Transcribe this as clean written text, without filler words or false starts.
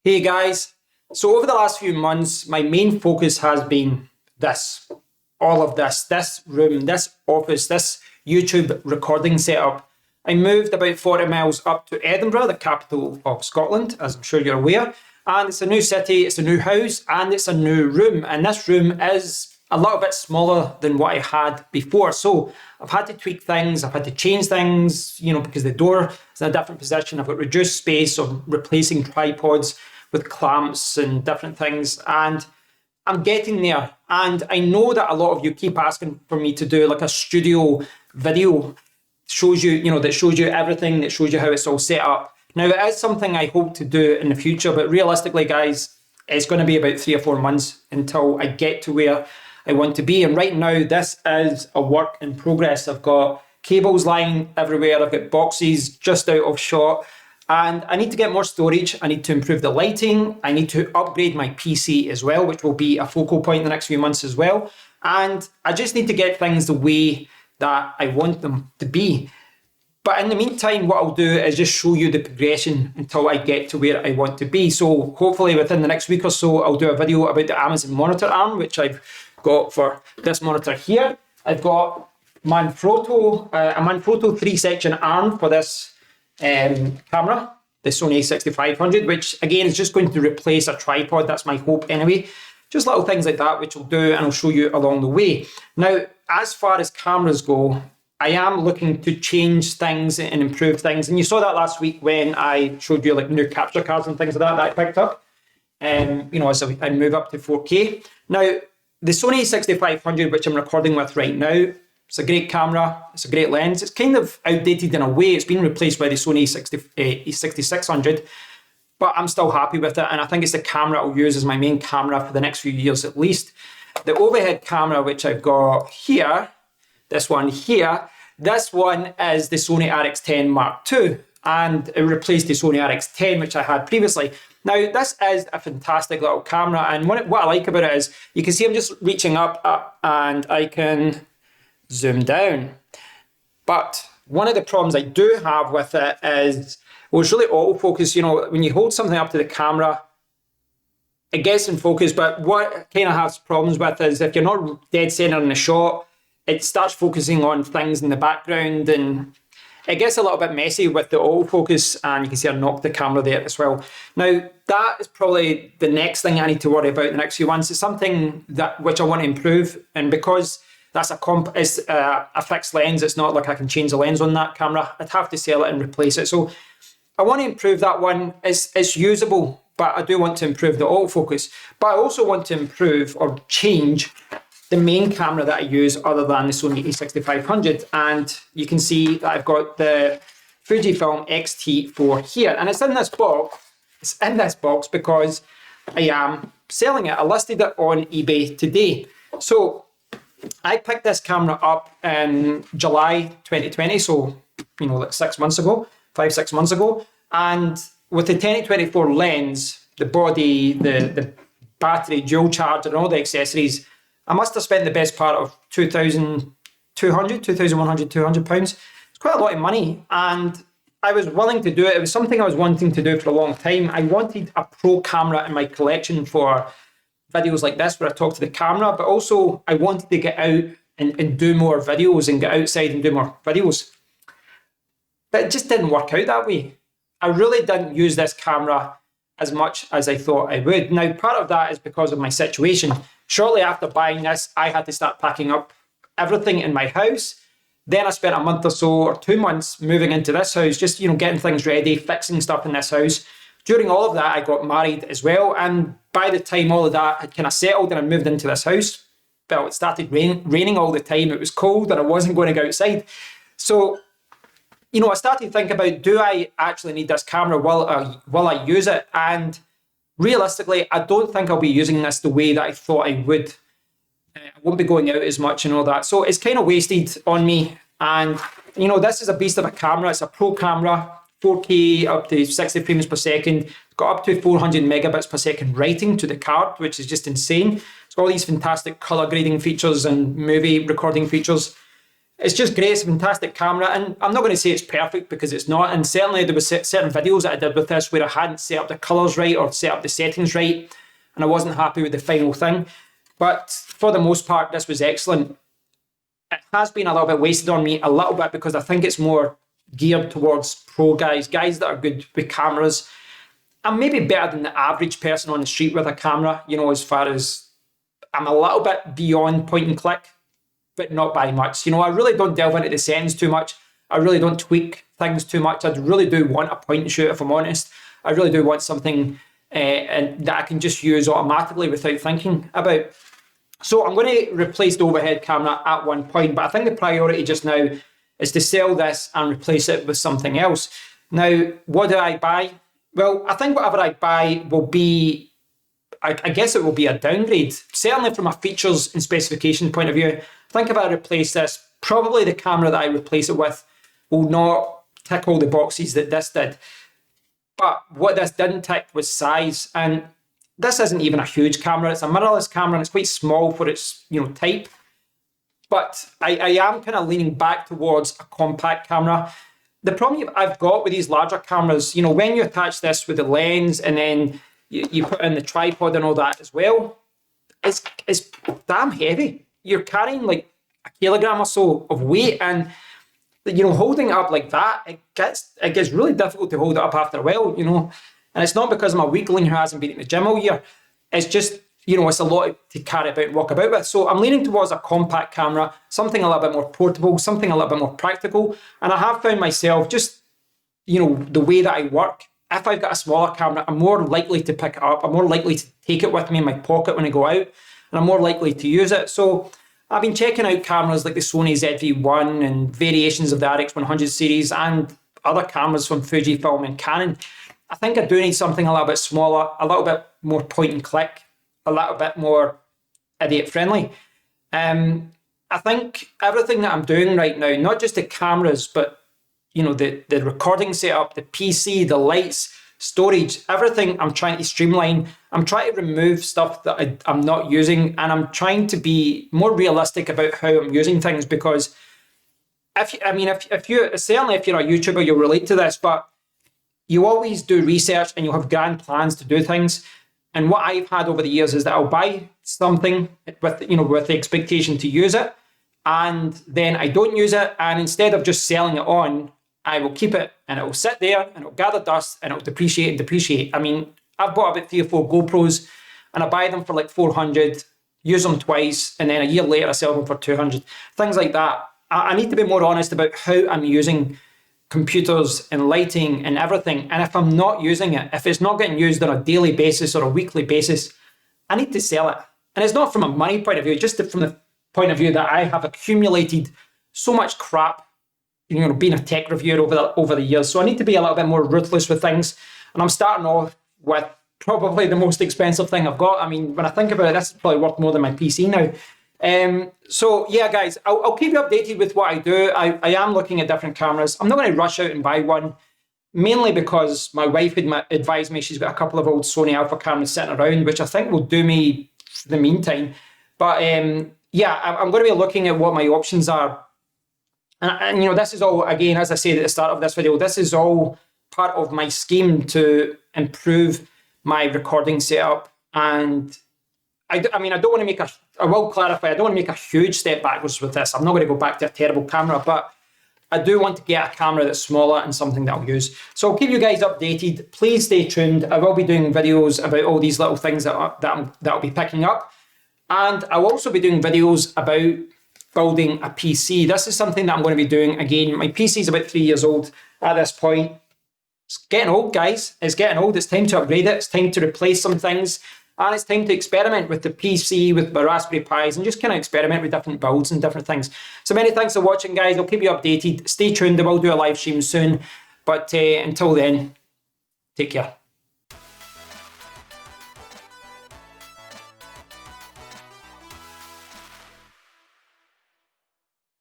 Hey guys, so over the last few months, my main focus has been all of this room, this office, this YouTube recording setup. I moved about 40 miles up to Edinburgh, the capital of Scotland, as I'm sure you're aware. And it's a new city, it's a new house, and it's a new room. And this room is a little bit smaller than what I had before. So I've had to tweak things, I've had to change things, because the door is in a different position. I've got reduced space, or replacing tripods with clamps and different things. And I'm getting there. And I know that a lot of you keep asking for me to do like a studio video, shows you, that shows you everything, that shows you how it's all set up. Now, it is something I hope to do in the future, but realistically, guys, it's going to be about 3 or 4 months until I get to where I want to be. And right now, this is a work in progress. I've got cables lying everywhere. I've got boxes just out of shot. And I need to get more storage. I need to improve the lighting. I need to upgrade my PC as well, which will be a focal point in the next few months as well. And I just need to get things the way that I want them to be. But in the meantime, what I'll do is just show you the progression until I get to where I want to be. So hopefully within the next week or so, I'll do a video about the Amazon monitor arm, which I've got for this monitor here. I've got a Manfrotto 3-section arm for this camera, the Sony a6500, which again is just going to replace a tripod. That's my hope anyway. Just little things like that, which I'll do and I'll show you along the way. Now, as far as cameras go, I am looking to change things and improve things. And you saw that last week when I showed you like new capture cards and things like that I picked up. As I move up to 4K. Now, the Sony a6500, which I'm recording with right now, it's a great camera, it's a great lens. It's kind of outdated in a way. It's been replaced by the Sony a6600, but I'm still happy with it. And I think it's the camera I'll use as my main camera for the next few years at least. The overhead camera, which I've got here, this one here, this one is the Sony RX10 Mark II, and it replaced the Sony RX10, which I had previously. Now, this is a fantastic little camera, and what I like about it is, you can see I'm just reaching up and I can zoom down. But one of the problems I do have with it is, well, it's really autofocus. When you hold something up to the camera, it gets in focus, but what it kind of has problems with is if you're not dead center in the shot, it starts focusing on things in the background, and it gets a little bit messy with the autofocus, and you can see I knocked the camera there as well. Now, that is probably the next thing I need to worry about in the next few months. It's something which I want to improve, and because that's a fixed lens, it's not like I can change the lens on that camera. I'd have to sell it and replace it. So I want to improve that one. It's usable, but I do want to improve the autofocus. But I also want to improve or change the main camera that I use other than the Sony a6500. And you can see that I've got the Fujifilm XT4 here. And it's in this box. It's in this box because I am selling it. I listed it on eBay today. So I picked this camera up in July 2020, so like 6 months ago, 5-6 months ago. And with the 10-24 lens, the body, the battery, dual charger, and all the accessories, I must have spent the best part of £2,100, £2,200 pounds. It's quite a lot of money, and I was willing to do it. It was something I was wanting to do for a long time. I wanted a pro camera in my collection for videos like this where I talk to the camera, but also I wanted to get out and do more videos and get outside and do more videos. But it just didn't work out that way. I really didn't use this camera as much as I thought I would. Now, part of that is because of my situation. Shortly after buying this, I had to start packing up everything in my house. Then I spent a month or so, or 2 months, moving into this house, just getting things ready, fixing stuff in this house. During all of that, I got married as well. And by the time all of that had kind of settled and I moved into this house, well, it started raining all the time. It was cold and I wasn't going to go outside. So, I started to think about, do I actually need this camera? Will I use it? And realistically, I don't think I'll be using this the way that I thought I would. I won't be going out as much and all that. So it's kind of wasted on me. And, this is a beast of a camera. It's a pro camera. 4K up to 60 frames per second. It's got up to 400 megabits per second writing to the card, which is just insane. It's got all these fantastic color grading features and movie recording features. It's just great. It's a fantastic camera, and I'm not going to say it's perfect because it's not. And certainly there was certain videos that I did with this where I hadn't set up the colours right or set up the settings right, and I wasn't happy with the final thing. But for the most part, this was excellent. It has been a little bit wasted on me, a little bit, because I think it's more geared towards pro guys that are good with cameras. I'm maybe better than the average person on the street with a camera, you know, as far as I'm a little bit beyond point and click, but not by much. You know, I really don't delve into the settings too much. I really don't tweak things too much. I really do want a point and shoot, if I'm honest. I really do want something and that I can just use automatically without thinking about. So I'm going to replace the overhead camera at one point, but I think the priority just now is to sell this and replace it with something else. Now, what do I buy? Well, I think whatever I buy will be, I guess it will be a downgrade, certainly from a features and specification point of view. I think if I replace this, probably the camera that I replace it with will not tick all the boxes that this did. But what this didn't tick was size, and this isn't even a huge camera. It's a mirrorless camera, and it's quite small for its, you know, type. But I am kind of leaning back towards a compact camera. The problem I've got with these larger cameras, you know, when you attach this with the lens and then you put in the tripod and all that as well, it's damn heavy. You're carrying like a kilogram or so of weight, and you know, holding it up like that, it gets really difficult to hold it up after a while, you know. And it's not because I'm a weakling who hasn't been in the gym all year. It's just, you know, it's a lot to carry about and walk about with. So I'm leaning towards a compact camera, something a little bit more portable, something a little bit more practical. And I have found myself just, you know, the way that I work, if I've got a smaller camera, I'm more likely to pick it up. I'm more likely to take it with me in my pocket when I go out, and I'm more likely to use it. So I've been checking out cameras like the Sony ZV-1 and variations of the RX100 series and other cameras from Fujifilm and Canon. I think I do need something a little bit smaller, a little bit more point and click, a little bit more idiot friendly. I think everything that I'm doing right now, not just the cameras, but you know, the recording setup, the PC, the lights, storage, everything I'm trying to streamline. I'm trying to remove stuff that I'm not using, and I'm trying to be more realistic about how I'm using things, because if you certainly if you're a YouTuber, you'll relate to this, but you always do research and you'll have grand plans to do things. And what I've had over the years is that I'll buy something with the expectation to use it, and then I don't use it, and instead of just selling it on, I will keep it and it will sit there and it will gather dust and it will depreciate and depreciate. I mean, I've bought about 3 or 4 GoPros and I buy them for like 400, use them twice, and then a year later I sell them for 200. Things like that. I need to be more honest about how I'm using computers and lighting and everything. And if I'm not using it, if it's not getting used on a daily basis or a weekly basis, I need to sell it. And it's not from a money point of view, just from the point of view that I have accumulated so much crap, you know, being a tech reviewer over the years. So I need to be a little bit more ruthless with things. And I'm starting off with probably the most expensive thing I've got. I mean, when I think about it, this is probably worth more than my PC now. So yeah, guys, I'll keep you updated with what I do. I am looking at different cameras. I'm not going to rush out and buy one, mainly because my wife had advised me she's got a couple of old Sony Alpha cameras sitting around, which I think will do me for the meantime. But yeah, I'm going to be looking at what my options are. And you know, this is all, again, as I said at the start of this video, this is all part of my scheme to improve my recording setup. And I mean, I don't want to make I will clarify, I don't want to make a huge step backwards with this. I'm not going to go back to a terrible camera, but I do want to get a camera that's smaller and something that I'll use. So I'll keep you guys updated. Please stay tuned. I will be doing videos about all these little things that I'll be picking up. And I'll also be doing videos about building a PC. This is something that I'm going to be doing. Again, my PC is about 3 years old at this point. It's getting old, guys. It's getting old. It's time to upgrade it. It's time to replace some things. And it's time to experiment with the PC, with my Raspberry Pis, and just kind of experiment with different builds and different things. So many thanks for watching, guys. I'll keep you updated. Stay tuned. I will do a live stream soon. But until then, take care.